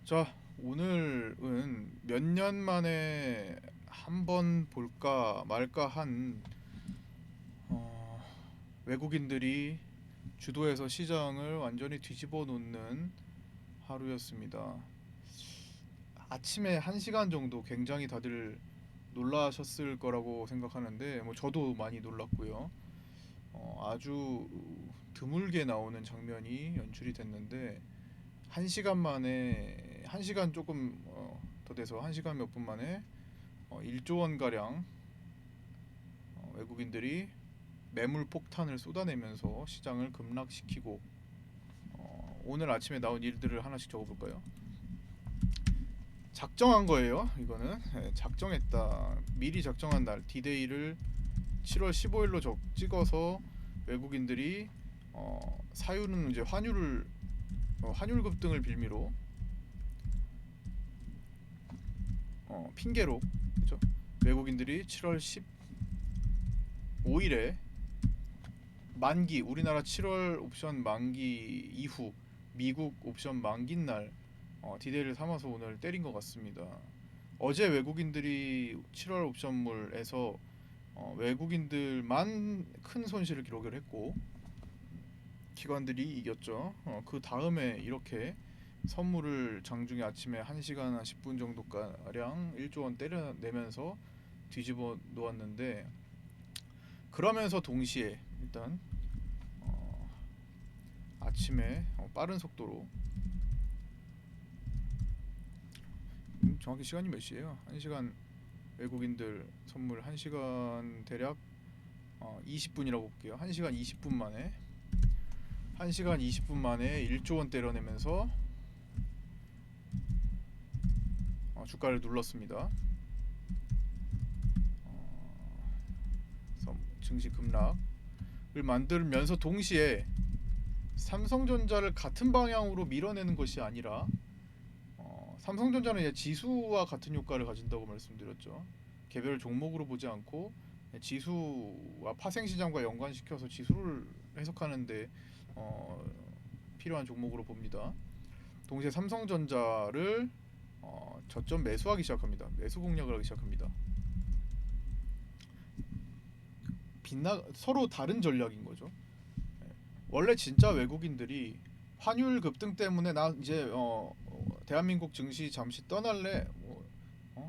자, 오늘은 몇 년 만에 한 번 볼까 말까 한 어, 외국인들이 주도해서 시장을 완전히 뒤집어 놓는 하루였습니다. 아침에 1시간 정도 굉장히 다들 놀라셨을 거라고 생각하는데 뭐 저도 많이 놀랐고요. 아주 드물게 나오는 장면이 연출이 됐는데 1시간 만에 1시간 조금 더 돼서 1시간 몇 분 만에 1조 원 가량 외국인들이 매물 폭탄을 쏟아내면서 시장을 급락시키고 오늘 아침에 나온 일들을 하나씩 적어볼까요? 작정한 거예요. 이거는 작정했다. 미리 작정한 날 D-Day를 7월 15일로 찍어서 외국인들이 사유는 이제 환율 급등을 빌미로 핑계로 그죠? 외국인들이 7월 15일에 만기 우리나라 7월 옵션 만기 이후 미국 옵션 만기 날 디데이를 삼아서 오늘 때린 것 같습니다. 어제 외국인들이 7월 옵션물에서 외국인들만 큰 손실을 기록을 했고 기관들이 이겼죠. 그 다음에 이렇게 선물을 장중에 아침에 1시간 한 10분 정도가량 1조 원 때려내면서 뒤집어 놓았는데 그러면서 동시에 일단 아침에 빠른 속도로 정확히 시간이 몇 시예요? 1시간 외국인들 선물 1시간 대략 20분이라고 볼게요. 1시간 20분 만에 1시간 20분 만에 1조 원 때려내면서 주가를 눌렀습니다. 증시 급락을 만들면서 동시에 삼성전자를 같은 방향으로 밀어내는 것이 아니라 삼성전자는 이제 지수와 같은 효과를 가진다고 말씀드렸죠. 개별 종목으로 보지 않고 지수와 파생시장과 연관시켜서 지수를 해석하는데 필요한 종목으로 봅니다. 동시에 삼성전자를 저점 매수하기 시작합니다. 매수 공략을 하기 시작합니다. 서로 다른 전략인 거죠. 원래 진짜 외국인들이 환율 급등 때문에 나 이제 대한민국 증시 잠시 떠날래,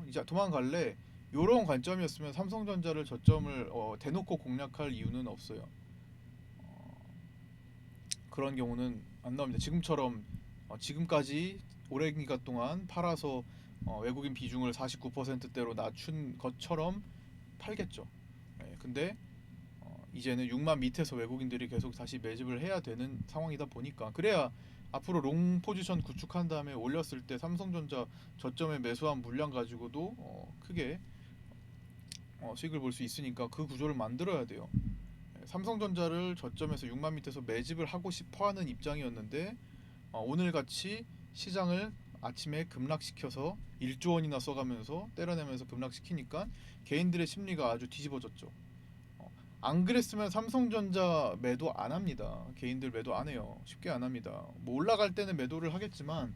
이제 도망갈래, 요런 관점이었으면 삼성전자를 저점을 대놓고 공략할 이유는 없어요. 그런 경우는 안 나옵니다. 지금처럼 지금까지 오랜 기간 동안 팔아서 외국인 비중을 49%대로 낮춘 것처럼 팔겠죠. 근데 이제는 6만 밑에서 외국인들이 계속 다시 매집을 해야 되는 상황이다 보니까 그래야 앞으로 롱 포지션 구축한 다음에 올렸을 때 삼성전자 저점에 매수한 물량 가지고도 크게 수익을 볼 수 있으니까 그 구조를 만들어야 돼요. 삼성전자를 저점에서 6만 밑에서 매집을 하고 싶어하는 입장이었는데 오늘 같이 시장을 아침에 급락시켜서 1조 원이나 써가면서 때려내면서 급락시키니까 개인들의 심리가 아주 뒤집어졌죠. 안 그랬으면 삼성전자 매도 안 합니다. 개인들 매도 안 해요. 쉽게 안 합니다. 뭐 올라갈 때는 매도를 하겠지만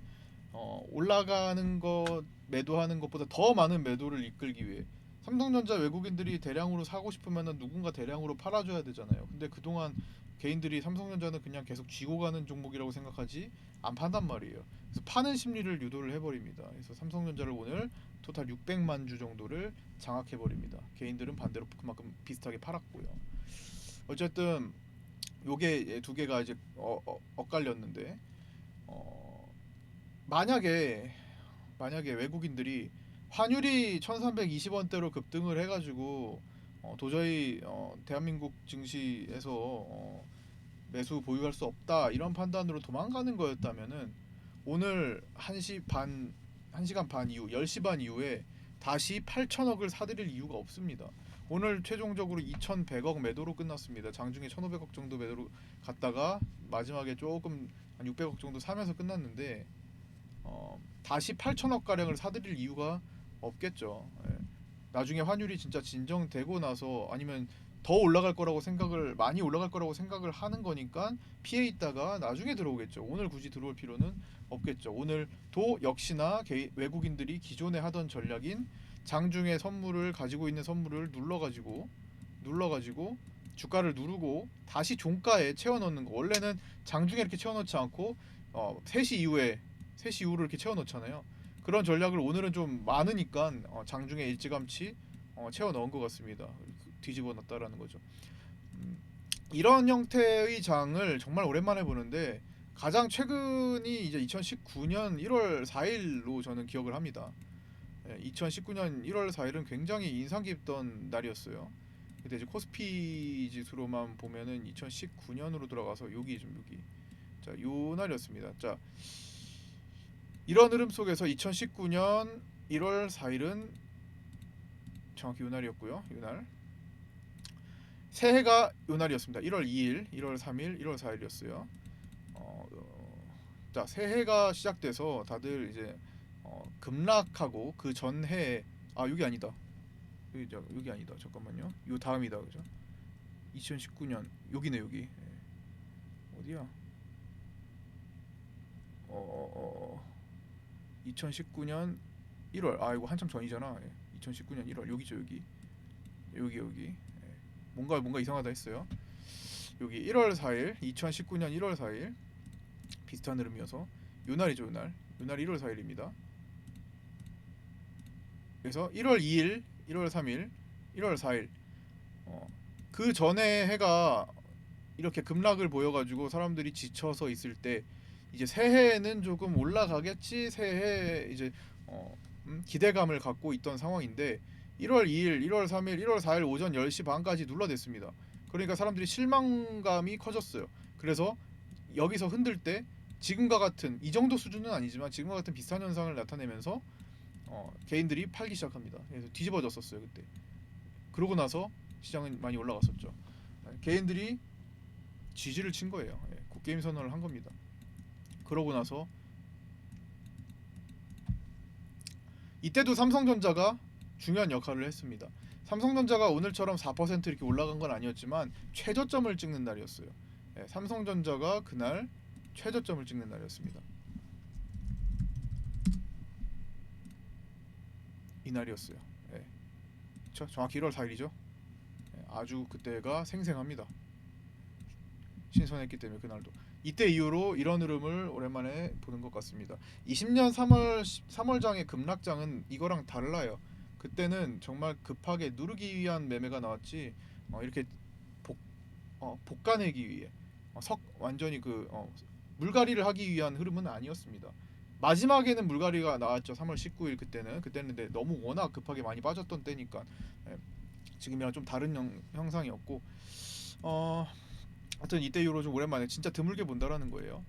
올라가는 것 매도하는 것보다 더 많은 매도를 이끌기 위해 삼성전자 외국인들이 대량으로 사고 싶으면 누군가 대량으로 팔아줘야 되잖아요. 근데 그동안 개인들이 삼성전자는 그냥 계속 쥐고 가는 종목이라고 생각하지 안 판단 말이에요. 그래서 파는 심리를 유도를 해버립니다. 그래서 삼성전자를 오늘 토탈 600만 주 정도를 장악해버립니다. 개인들은 반대로 그만큼 비슷하게 팔았고요. 어쨌든 요게 두 개가 이제 엇갈렸는데 만약에 외국인들이 환율이 1320원대로 급등을 해가지고 도저히 대한민국 증시에서 매수 보유할 수 없다 이런 판단으로 도망가는 거였다면은 오늘 1시간 반 이후 10시 반 이후에 다시 8천억을 사들일 이유가 없습니다. 오늘 최종적으로 2,100억 매도로 끝났습니다. 장중에 1,500억 정도 매도로 갔다가 마지막에 조금 한 600억 정도 사면서 끝났는데 다시 8천억 가량을 사들일 이유가 없겠죠. 나중에 환율이 진짜 진정되고 나서 아니면 더 올라갈 거라고 생각을 많이 올라갈 거라고 생각을 하는 거니까 피해 있다가 나중에 들어오겠죠. 오늘 굳이 들어올 필요는 없겠죠. 오늘도 역시나 외국인들이 기존에 하던 전략인 장중에 선물을 가지고 있는 선물을 눌러가지고 주가를 누르고 다시 종가에 채워 넣는 거. 원래는 장중에 이렇게 채워 넣지 않고 3시 이후로 이렇게 채워 넣잖아요. 그런 전략을 오늘은 좀 많으니까 장중에 일찌감치 채워 넣은 것 같습니다. 뒤집어 놨다라는 거죠. 이런 형태의 장을 정말 오랜만에 보는데 가장 최근이 이제 2019년 1월 4일로 저는 기억을 합니다. 2019년 1월 4일은 굉장히 인상 깊던 날이었어요. 근데 이제 코스피 지수로만 보면은 2019년으로 들어가서 여기 자, 요 날이었습니다. 자, 이런 흐름 속에서 2019년 1월 4일은 정확히 요 날이었고요. 요 날. 새해가 요 날이었습니다. 1월 2일, 1월 3일, 1월 4일이었어요. 자, 새해가 시작돼서 다들 이제 급락하고 그 전해에 여기 아니다. 여기 아니다. 잠깐만요. 요 다음이다. 그죠? 2019년 여기네 여기. 어디야? 2019년 1월. 이거 한참 전이잖아. 2019년 1월 여기죠 여기. 여기. 뭔가 이상하다 했어요. 여기 1월 4일, 2019년 1월 4일 비슷한 흐름이어서 요 날이죠 요 날. 요 날 1월 4일입니다. 그래서 1월 2일, 1월 3일, 1월 4일 그 전에 해가 이렇게 급락을 보여가지고 사람들이 지쳐서 있을 때 이제 새해에는 조금 올라가겠지 새해 이제 기대감을 갖고 있던 상황인데 1월 2일, 1월 3일, 1월 4일 오전 10시 반까지 눌러댔습니다. 그러니까 사람들이 실망감이 커졌어요. 그래서 여기서 흔들 때 지금과 같은 이 정도 수준은 아니지만 지금과 같은 비슷한 현상을 나타내면서 개인들이 팔기 시작합니다. 그래서 뒤집어졌었어요 그때. 그러고 나서 시장은 많이 올라갔었죠. 개인들이 지지를 친 거예요. 굿게임 선언을 한 겁니다. 그러고 나서 이때도 삼성전자가 중요한 역할을 했습니다. 삼성전자가 오늘처럼 4% 이렇게 올라간 건 아니었지만 최저점을 찍는 날이었어요. 삼성전자가 그날 최저점을 찍는 날이었습니다. 이 날이었어요. 정확히 1월 4일이죠. 아주 그때가 생생합니다. 신선했기 때문에 그날도. 이때 이후로 이런 흐름을 오랜만에 보는 것 같습니다. 20년 3월장의 급락장은 이거랑 달라요. 그때는 정말 급하게 누르기 위한 매매가 나왔지 이렇게 볶아내기 위해 완전히 물갈이를 하기 위한 흐름은 아니었습니다. 마지막에는 물갈이가 나왔죠. 3월 19일 그때는 근데 너무 워낙 급하게 많이 빠졌던 때니까 지금이랑 좀 다른 형상이었고 하여튼 이때 이후로 좀 오랜만에 진짜 드물게 본다라는 거예요.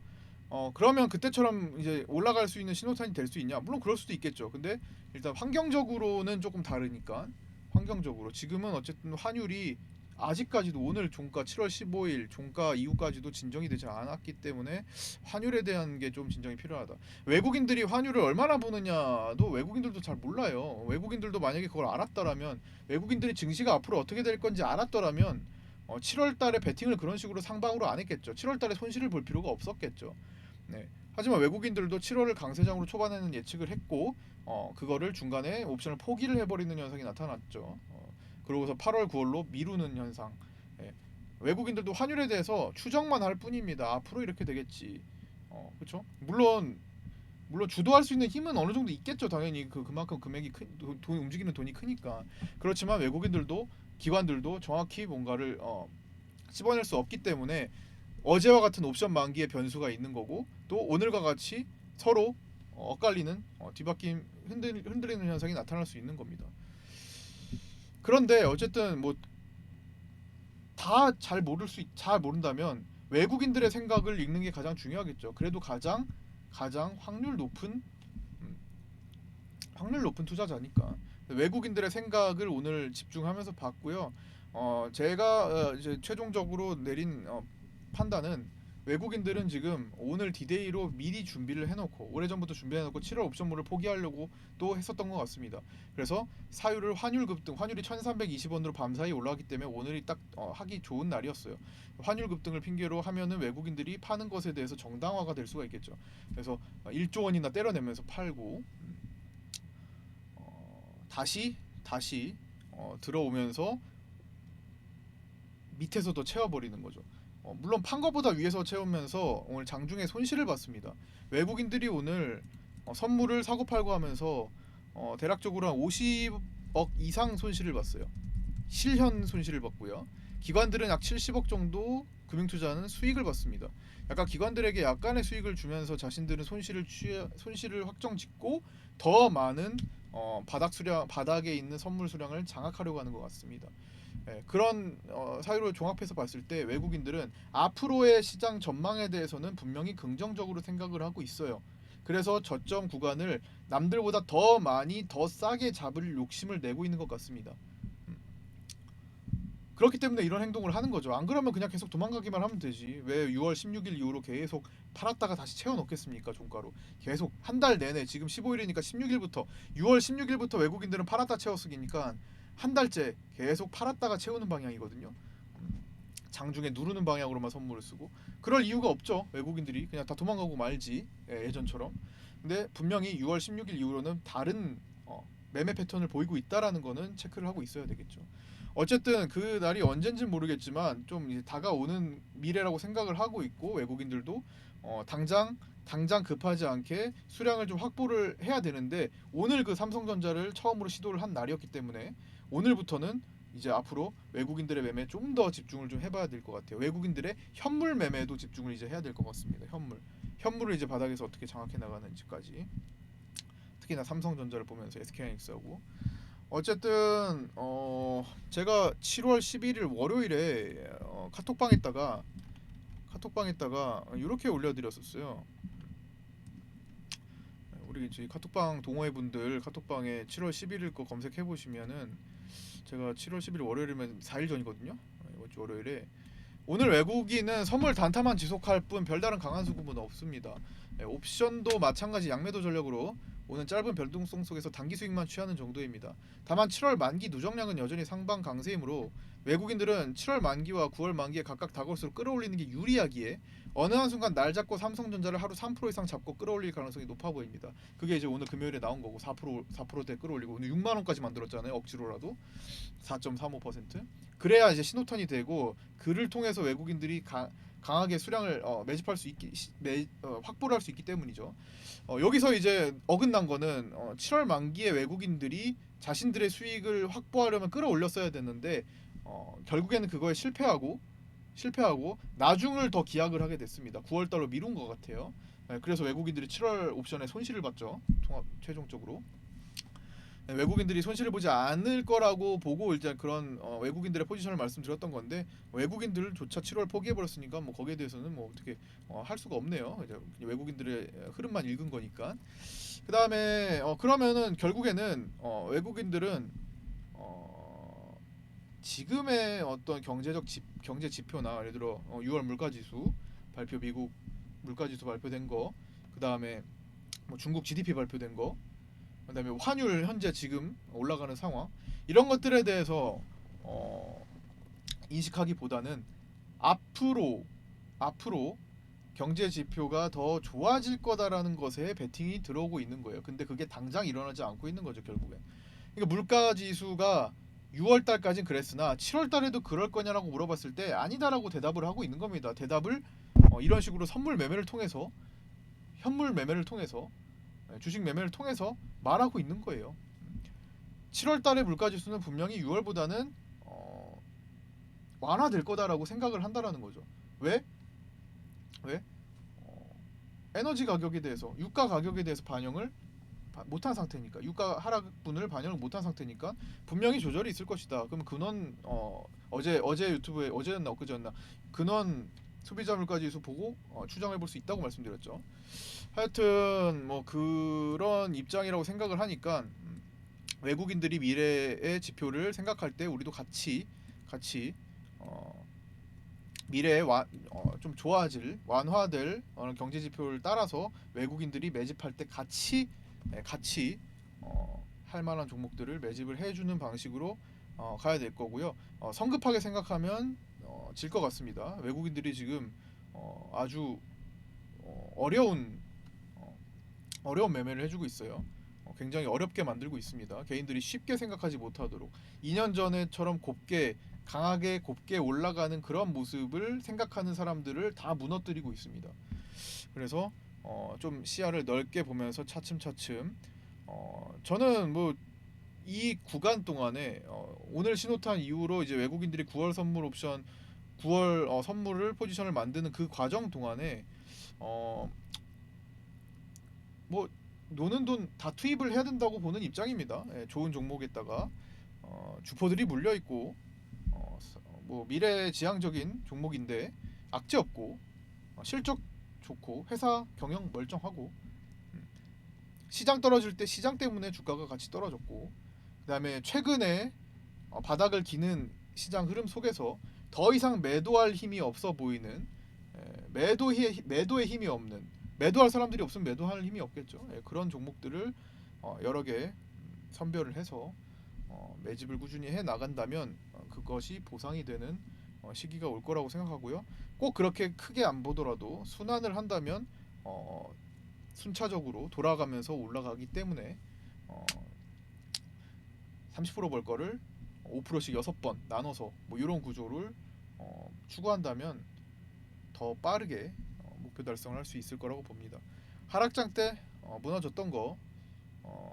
그러면 그때처럼 이제 올라갈 수 있는 신호탄이 될 수 있냐? 물론 그럴 수도 있겠죠. 근데 일단 환경적으로는 조금 다르니까 환경적으로 지금은 어쨌든 환율이 아직까지도 오늘 종가 7월 15일 종가 이후까지도 진정이 되지 않았기 때문에 환율에 대한 게 좀 진정이 필요하다. 외국인들이 환율을 얼마나 보느냐도 외국인들도 잘 몰라요. 외국인들도 만약에 그걸 알았더라면 외국인들이 증시가 앞으로 어떻게 될 건지 알았더라면 7월 달에 베팅을 그런 식으로 상방으로 안 했겠죠. 7월 달에 손실을 볼 필요가 없었겠죠. 하지만 외국인들도 7월을 강세장으로 초반에는 예측을 했고 그거를 중간에 옵션을 포기를 해버리는 현상이 나타났죠. 그러고서 8월 9월로 미루는 현상. 외국인들도 환율에 대해서 추정만 할 뿐입니다. 앞으로 이렇게 되겠지. 그렇죠? 물론 주도할 수 있는 힘은 어느 정도 있겠죠. 당연히 그만큼 금액이 돈 움직이는 돈이 크니까. 그렇지만 외국인들도 기관들도 정확히 뭔가를 찝어낼 수 없기 때문에 어제와 같은 옵션 만기의 변수가 있는 거고 또 오늘과 같이 서로 엇갈리는 뒤바뀜 흔들리는 현상이 나타날 수 있는 겁니다. 그런데 어쨌든 뭐 다 잘 모른다면 외국인들의 생각을 읽는 게 가장 중요하겠죠. 그래도 가장 확률 높은 투자자니까 외국인들의 생각을 오늘 집중하면서 봤고요. 제가 이제 최종적으로 내린 판단은 외국인들은 지금 오늘 디데이로 미리 준비를 해놓고 오래전부터 준비해놓고 7월 옵션물을 포기하려고 또 했었던 것 같습니다. 그래서 사유를 환율 급등, 환율이 1,320원으로 밤사이 올라왔기 때문에 오늘이 딱 하기 좋은 날이었어요. 환율 급등을 핑계로 하면은 외국인들이 파는 것에 대해서 정당화가 될 수가 있겠죠. 그래서 1조 원이나 때려내면서 팔고 다시 들어오면서 밑에서도 채워버리는 거죠. 물론 판 거보다 위에서 채우면서 오늘 장중에 손실을 봤습니다. 외국인들이 오늘 선물을 사고 팔고 하면서 대략적으로 한 50억 이상 손실을 봤어요. 실현 손실을 봤고요. 기관들은 약 70억 정도 금융투자는 수익을 봤습니다. 약간 기관들에게 약간의 수익을 주면서 자신들은 손실을 확정짓고 더 많은 바닥에 있는 선물 수량을 장악하려고 하는 것 같습니다. 그런 사유를 종합해서 봤을 때 외국인들은 앞으로의 시장 전망에 대해서는 분명히 긍정적으로 생각을 하고 있어요. 그래서 저점 구간을 남들보다 더 많이 더 싸게 잡을 욕심을 내고 있는 것 같습니다. 그렇기 때문에 이런 행동을 하는 거죠. 안 그러면 그냥 계속 도망가기만 하면 되지. 왜 6월 16일 이후로 계속 팔았다가 다시 채워 넣겠습니까? 종가로. 계속 한 달 내내 지금 15일이니까 16일부터 6월 16일부터 외국인들은 팔았다 채워 쓰기니까 한 달째 계속 팔았다가 채우는 방향이거든요. 장중에 누르는 방향으로만 선물을 쓰고 그럴 이유가 없죠. 외국인들이 그냥 다 도망가고 말지. 예전처럼. 근데 분명히 6월 16일 이후로는 다른 매매 패턴을 보이고 있다라는 거는 체크를 하고 있어야 되겠죠. 어쨌든 그 날이 언젠진 모르겠지만 좀 이제 다가오는 미래라고 생각을 하고 있고 외국인들도 당장 급하지 않게 수량을 좀 확보를 해야 되는데 오늘 그 삼성전자를 처음으로 시도를 한 날이었기 때문에 오늘부터는 이제 앞으로 외국인들의 매매에 좀 더 집중을 좀 해봐야 될 것 같아요. 외국인들의 현물 매매에도 집중을 이제 해야 될 것 같습니다. 현물을 이제 바닥에서 어떻게 장악해 나가는지까지 특히나 삼성전자를 보면서 SK하이닉스하고 어쨌든 제가 7월 11일 월요일에 카톡방에다가 이렇게 올려드렸었어요. 우리 저희 카톡방 동호회 분들 카톡방에 7월 11일 거 검색해 보시면은 제가 7월 11일 월요일이면 4일 전이거든요. 이번 주 월요일에 오늘 외국인은 선물 단타만 지속할 뿐 별다른 강한 수급은 없습니다. 옵션도 마찬가지 양매도 전략으로 오는 짧은 변동성 속에서 단기 수익만 취하는 정도입니다. 다만 7월 만기 누적량은 여전히 상방 강세이므로 외국인들은 7월 만기와 9월 만기에 각각 다골수로 끌어올리는 게 유리하기에 어느 한순간 날 잡고 삼성전자를 하루 3% 이상 잡고 끌어올릴 가능성이 높아 보입니다. 그게 이제 오늘 금요일에 나온 거고 4%대 끌어올리고 오늘 6만 원까지 만들었잖아요. 억지로라도 4.35%. 그래야 이제 신호탄이 되고 그를 통해서 외국인들이 강하게 수량을 매집할 수 있기 확보를 할 수 있기 때문이죠. 여기서 이제 어긋난 거는 7월 만기에 외국인들이 자신들의 수익을 확보하려면 끌어올렸어야 됐는데 결국에는 그거에 실패하고 나중을 더 기약을 하게 됐습니다. 9월 달로 미룬 것 같아요. 그래서 외국인들이 7월 옵션에 손실을 봤죠. 최종적으로. 외국인들이 손실을 보지 않을 거라고 보고 일단 그런 외국인들의 포지션을 말씀드렸던 건데 외국인들조차 7월 포기해버렸으니까 뭐 거기에 대해서는 뭐 어떻게 할 수가 없네요. 이제 외국인들의 흐름만 읽은 거니까. 그 다음에 그러면은 결국에는 외국인들은 지금의 어떤 경제 지표나 예를 들어 6월 물가지수 발표 미국 물가지수 발표된 거, 그 다음에 뭐 중국 GDP 발표된 거, 그다음에 환율 현재 지금 올라가는 상황 이런 것들에 대해서 인식하기보다는 앞으로 경제 지표가 더 좋아질 거다라는 것에 베팅이 들어오고 있는 거예요. 근데 그게 당장 일어나지 않고 있는 거죠, 결국엔. 그러니까 물가 지수가 6월 달까지는 그랬으나 7월 달에도 그럴 거냐라고 물어봤을 때 아니다라고 대답을 하고 있는 겁니다. 대답을 이런 식으로 선물 매매를 통해서 현물 매매를 통해서 주식 매매를 통해서 말하고 있는 거예요. 7월 달의 물가 지수는 분명히 6월보다는 완화될 거다라고 생각을 한다라는 거죠. 왜? 왜? 에너지 가격에 대해서 유가 가격에 대해서 반영을 못한 상태니까 유가 하락분을 반영을 못한 상태니까 분명히 조절이 있을 것이다. 그럼 근원 어제 유튜브에 어제였나 엊그제였나 근원 소비자 물가 지수 보고 추정해 볼 수 있다고 말씀드렸죠. 하여튼 뭐 그런 입장이라고 생각을 하니까 외국인들이 미래의 지표를 생각할 때 우리도 같이 미래에 좀 좋아질 완화될 경제 지표를 따라서 외국인들이 매집할 때 같이 할 만한 종목들을 매집을 해주는 방식으로 가야 될 거고요. 성급하게 생각하면 질 것 같습니다. 외국인들이 지금 아주 어려운 어려운 매매를 해주고 있어요. 굉장히 어렵게 만들고 있습니다. 개인들이 쉽게 생각하지 못하도록 2년 전에처럼 강하게 곱게 올라가는 그런 모습을 생각하는 사람들을 다 무너뜨리고 있습니다. 그래서 좀 시야를 넓게 보면서 차츰차츰 저는 뭐 이 구간 동안에 오늘 신호탄 이후로 이제 외국인들이 9월 선물 옵션 9월 선물을 포지션을 만드는 그 과정 동안에 어, 뭐 노는 돈 다 투입을 해야 된다고 보는 입장입니다. 예, 좋은 종목에다가 주포들이 물려 있고 뭐 미래지향적인 종목인데 악재 없고 실적 좋고 회사 경영 멀쩡하고 시장 떨어질 때 시장 때문에 주가가 같이 떨어졌고 그다음에 최근에 바닥을 기는 시장 흐름 속에서 더 이상 매도할 힘이 없어 보이는 매도의 힘이 없는 매도할 사람들이 없으면 매도할 힘이 없겠죠. 그런 종목들을 여러 개 선별을 해서 매집을 꾸준히 해 나간다면 그것이 보상이 되는 시기가 올 거라고 생각하고요. 꼭 그렇게 크게 안 보더라도 순환을 한다면 순차적으로 돌아가면서 올라가기 때문에 30%벌 거를 5%씩 6번 나눠서 뭐 이런 구조를 추구한다면 더 빠르게 목표 달성을 할 수 있을 거라고 봅니다. 하락장 때 무너졌던 거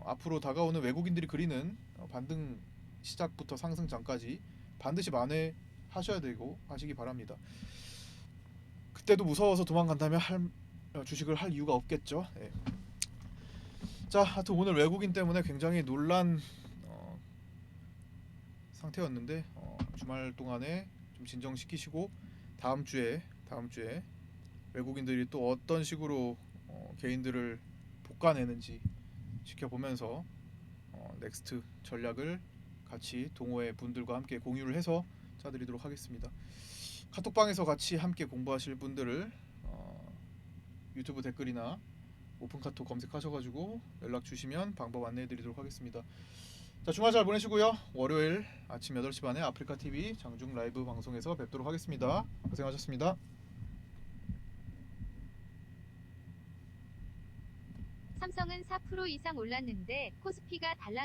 앞으로 다가오는 외국인들이 그리는 반등 시작부터 상승장까지 반드시 만회하셔야 되고 하시기 바랍니다. 그때도 무서워서 도망간다면 주식을 할 이유가 없겠죠. 예. 자, 하여튼 오늘 외국인 때문에 굉장히 놀란 상태였는데 주말 동안에 좀 진정시키시고 다음 주에 외국인들이 또 어떤 식으로 개인들을 볶아내는지 지켜보면서 넥스트 전략을 같이 동호회 분들과 함께 공유를 해서 짜드리도록 하겠습니다. 카톡방에서 같이 함께 공부하실 분들을 유튜브 댓글이나 오픈카톡 검색하셔가지고 연락 주시면 방법 안내해드리도록 하겠습니다. 자, 주말 잘 보내시고요. 월요일 아침 8시 반에 아프리카TV 장중 라이브 방송에서 뵙도록 하겠습니다. 고생하셨습니다. 삼성은 4% 이상 올랐는데 코스피가 달랑